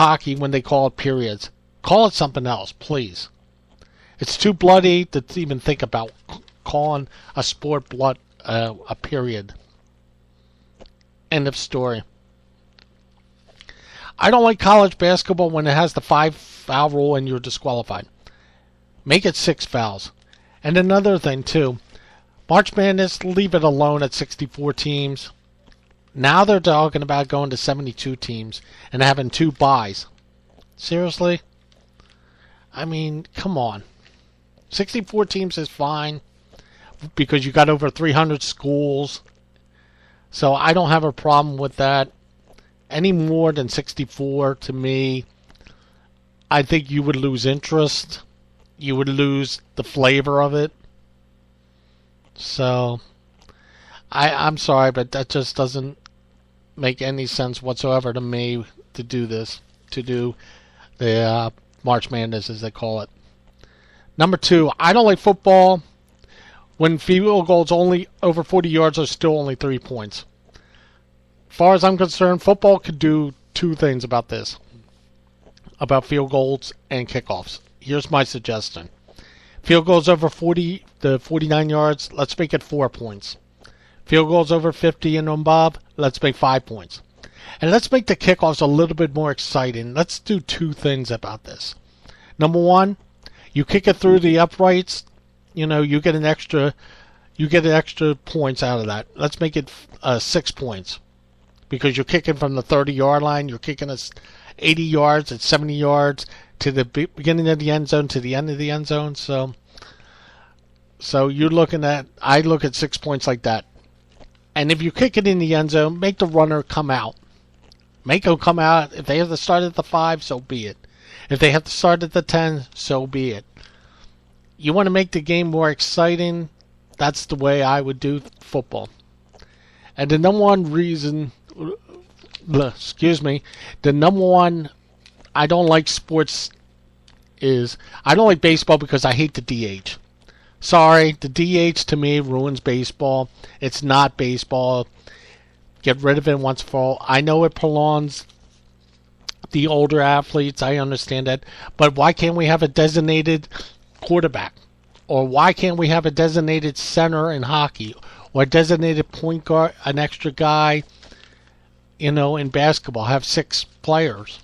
hockey when they call it periods. Call it something else, please. It's too bloody to even think about calling a sport a period. End of story. I don't like college basketball when it has the 5-foul rule and you're disqualified. Make it 6 fouls. And another thing, too. March Madness, leave it alone at 64 teams. Now they're talking about going to 72 teams and having 2 buys. Seriously? I mean, come on. 64 teams is fine because you got over 300 schools. So I don't have a problem with that. Any more than 64, to me, I think you would lose interest. You would lose the flavor of it. So, I'm sorry, but that just doesn't make any sense whatsoever to me to do this. To do the March Madness, as they call it. Number 2, I don't like football when field goals only over 40 yards are still only 3 points. As far as I'm concerned, football could do 2 things about this. About field goals and kickoffs. Here's my suggestion. Field goals over 40 to 49 yards, let's make it 4 points. Field goals over 50 and above, let's make 5 points. And let's make the kickoffs a little bit more exciting. Let's do 2 things about this. Number 1, you kick it through the uprights, you get an extra points out of that. Let's make it 6 points. Because you're kicking from the 30-yard line, you're kicking us 80 yards, it's 70 yards to the beginning of the end zone to the end of the end zone. So I look at 6 points like that. And if you kick it in the end zone, make the runner come out. Make them come out. If they have to start at the 5, so be it. If they have to start at the 10, so be it. You want to make the game more exciting, that's the way I would do football. And the number one reason, the number one I don't like sports is, I don't like baseball because I hate the DH. Sorry, the DH to me ruins baseball. It's not baseball. Get rid of it once for all. I know it prolongs the older athletes. I understand that. But why can't we have a designated quarterback? Or why can't we have a designated center in hockey? Or a designated point guard, an extra guy, in basketball. Have 6 players.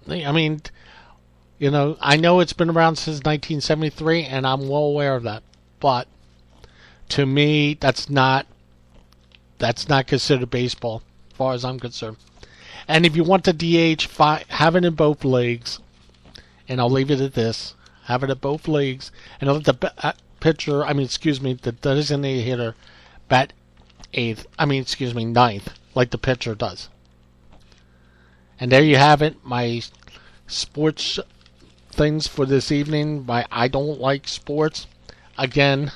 I mean, I know it's been around since 1973, and I'm well aware of that. But to me, that's not considered baseball, as far as I'm concerned. And if you want the DH, have it in both legs. And I'll leave it at this. Have it at both legs. And let the pitcher, the designated hitter, bat ninth, like the pitcher does. And there you have it. My sports things for this evening. I don't like sports. Again,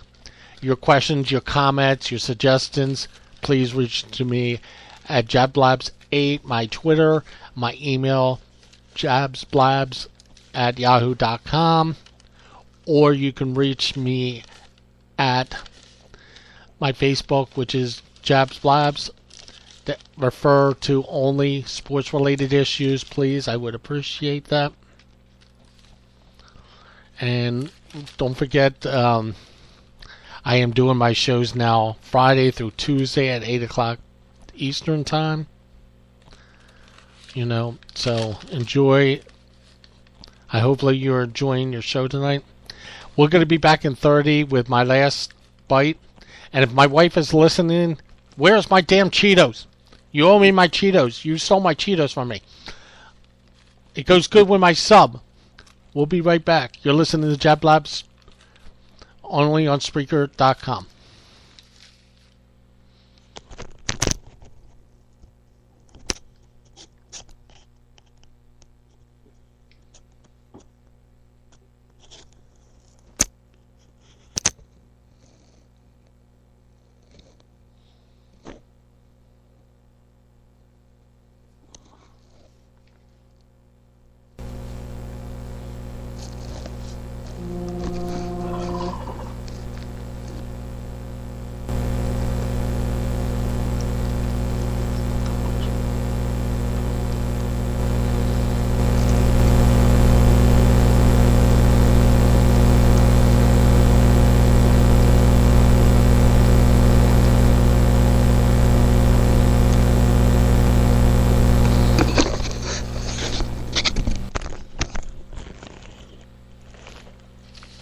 your questions, your comments, your suggestions, please reach to me at jablabs8, my Twitter, my email, jabsblabs@yahoo.com, or you can reach me at my Facebook, which is jabsblabs. That refer to only sports-related issues, please. I would appreciate that. And don't forget, I am doing my shows now Friday through Tuesday at 8 o'clock Eastern Time. So enjoy. Hopefully you're enjoying your show tonight. We're going to be back in 30 with my last bite. And if my wife is listening, where's my damn Cheetos? You owe me my Cheetos. You stole my Cheetos from me. It goes good with my sub. We'll be right back. You're listening to Jab Labs only on Spreaker.com.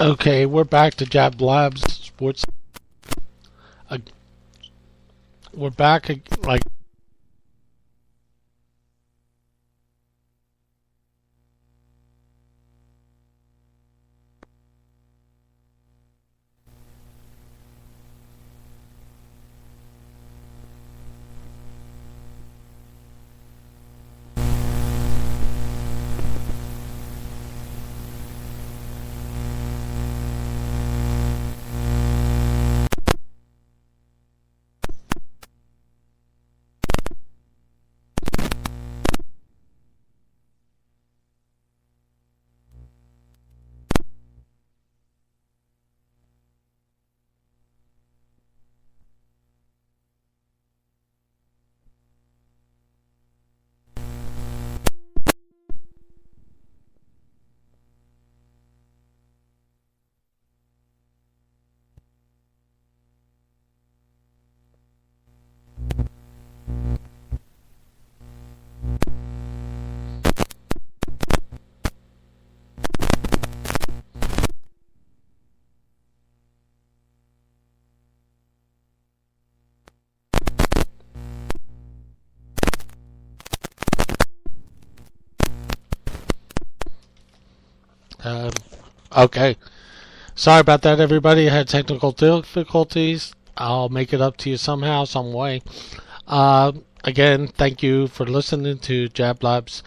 Okay, we're back to Blabbs Sports. Uh, we're back like. Uh, okay. Sorry about that, everybody. I had technical difficulties. I'll make it up to you somehow, some way. Again, thank you for listening to Blabbs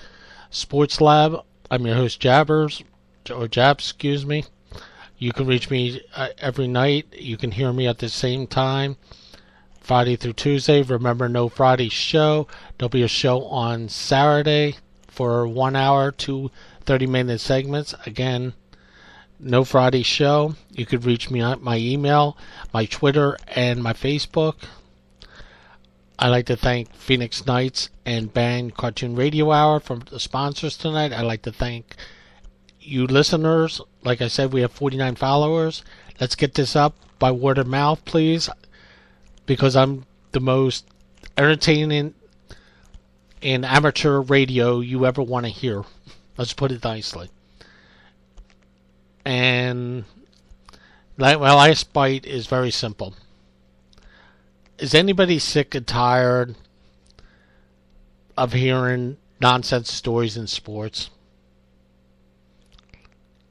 Sports Lab. I'm your host, Jabs, excuse me. You can reach me every night. You can hear me at the same time, Friday through Tuesday. Remember, no Friday show. There'll be a show on Saturday for 1 hour, 2 30-minute segments. Again, no Friday show. You could reach me at my email, my Twitter, and my Facebook. I'd like to thank Phoenix Knights and Band Cartoon Radio Hour for the sponsors tonight. I'd like to thank you listeners. Like I said, we have 49 followers. Let's get this up by word of mouth, please, because I'm the most entertaining in amateur radio you ever want to hear. Let's put it nicely. And my last bite is very simple. Is anybody sick and tired of hearing nonsense stories in sports?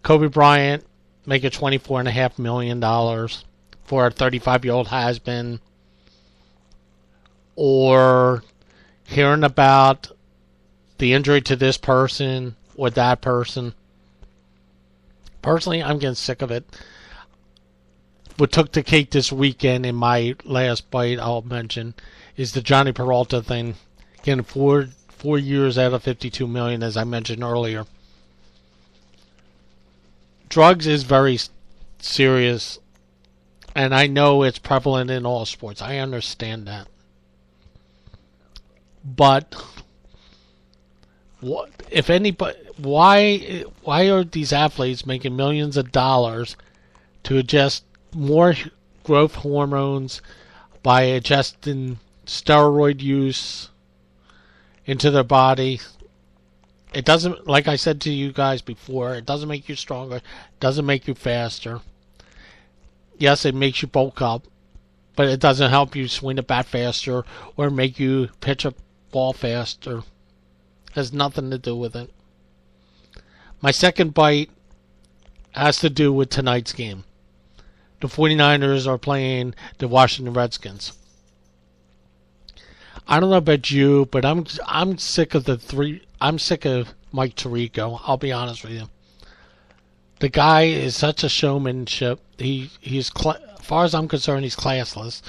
Kobe Bryant making $24.5 million for a 35-year-old has-been. Or hearing about the injury to this person or that person. Personally, I'm getting sick of it. What took the cake this weekend in my last bite I'll mention is the Johnny Peralta thing. Getting four years out of $52 million, as I mentioned earlier. Drugs is very serious, and I know it's prevalent in all sports. I understand that. But what if anybody? Why are these athletes making millions of dollars to adjust more growth hormones by adjusting steroid use into their body? It doesn't, like I said to you guys before, it doesn't make you stronger, it doesn't make you faster. Yes, it makes you bulk up, but it doesn't help you swing a bat faster or make you pitch a ball faster. It has nothing to do with it. My second bite has to do with tonight's game. The 49ers are playing the Washington Redskins. I don't know about you, but I'm sick of I'm sick of Mike Tirico. I'll be honest with you. The guy is such a showmanship. As far as I'm concerned, he's classless.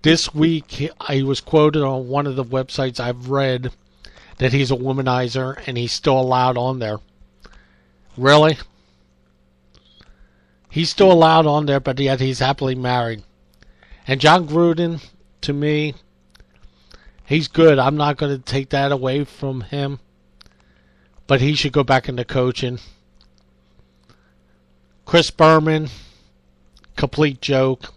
This week, I was quoted on one of the websites I've read that he's a womanizer, and he's still allowed on there. Really? He's still allowed on there, but yet he's happily married. And John Gruden, to me, he's good. I'm not going to take that away from him. But he should go back into coaching. Chris Berman, complete joke.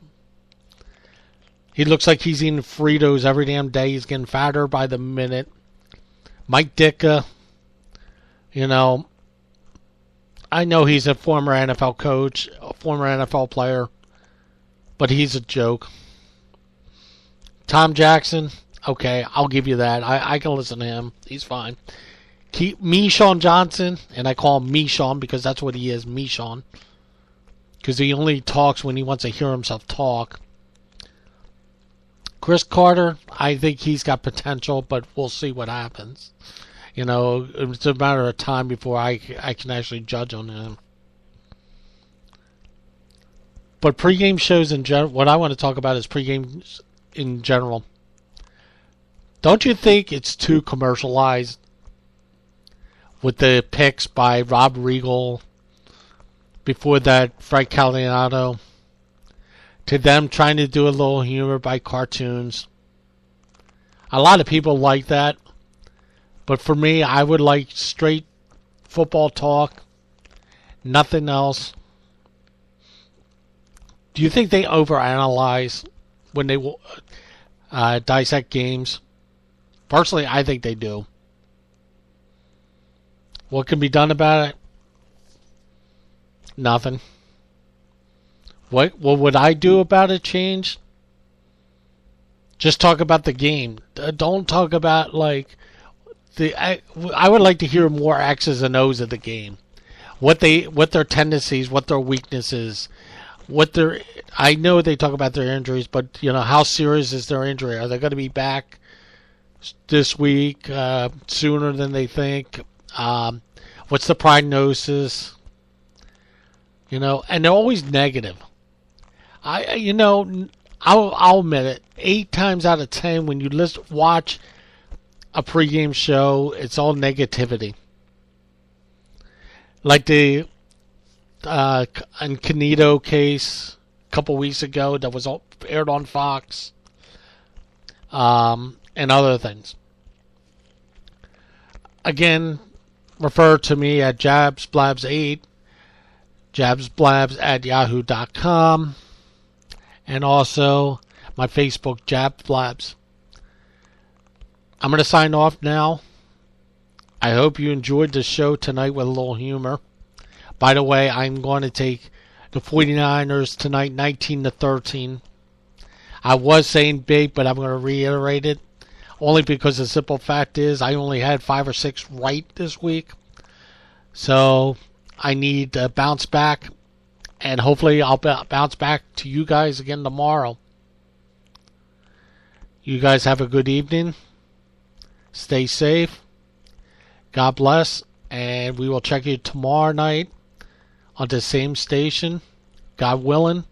He looks like he's eating Fritos every damn day. He's getting fatter by the minute. Mike Ditka, I know he's a former NFL coach, former NFL player, but he's a joke. Tom Jackson, okay, I'll give you that. I can listen to him. He's fine. Keep Sean Johnson, and I call him Sean because that's what he is, Sean. Because he only talks when he wants to hear himself talk. Chris Carter, I think he's got potential, but we'll see what happens. You know, it's a matter of time before I can actually judge on him. But pregame shows in general, what I want to talk about is pregame in general. Don't you think it's too commercialized with the picks by Rob Riggle, before that Frank Caliano, to them trying to do a little humor by cartoons? A lot of people like that, but for me, I would like straight football talk, nothing else. Do you think they overanalyze when they dissect games? Personally, I think they do. What can be done about it? Nothing. What would I do about it? Change? Just talk about the game. Don't talk about like I would like to hear more X's and O's of the game. What their tendencies, what their weaknesses, I know they talk about their injuries, but you know, how serious is their injury? Are they going to be back this week sooner than they think? What's the prognosis? You know, and they're always negative. I'll admit it. 8 times out of 10, when you watch a pregame show, it's all negativity. Like the Canito case a couple weeks ago that was aired on Fox, and other things. Again, refer to me at JabsBlabs8, JabsBlabs@yahoo.com, and also my Facebook, JabsBlabs. I'm going to sign off now. I hope you enjoyed the show tonight with a little humor. By the way, I'm going to take the 49ers tonight, 19-13. I was saying big, but I'm going to reiterate it. Only because the simple fact is I only had 5 or 6 right this week. So I need to bounce back. And hopefully I'll bounce back to you guys again tomorrow. You guys have a good evening. Stay safe. God bless. And we will check you tomorrow night on the same station. God willing.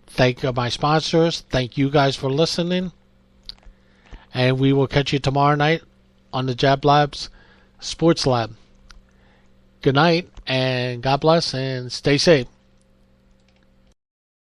Thank my sponsors. Thank you guys for listening. And we will catch you tomorrow night on the Blabbs Sports Lab. Good night, and God bless, and stay safe.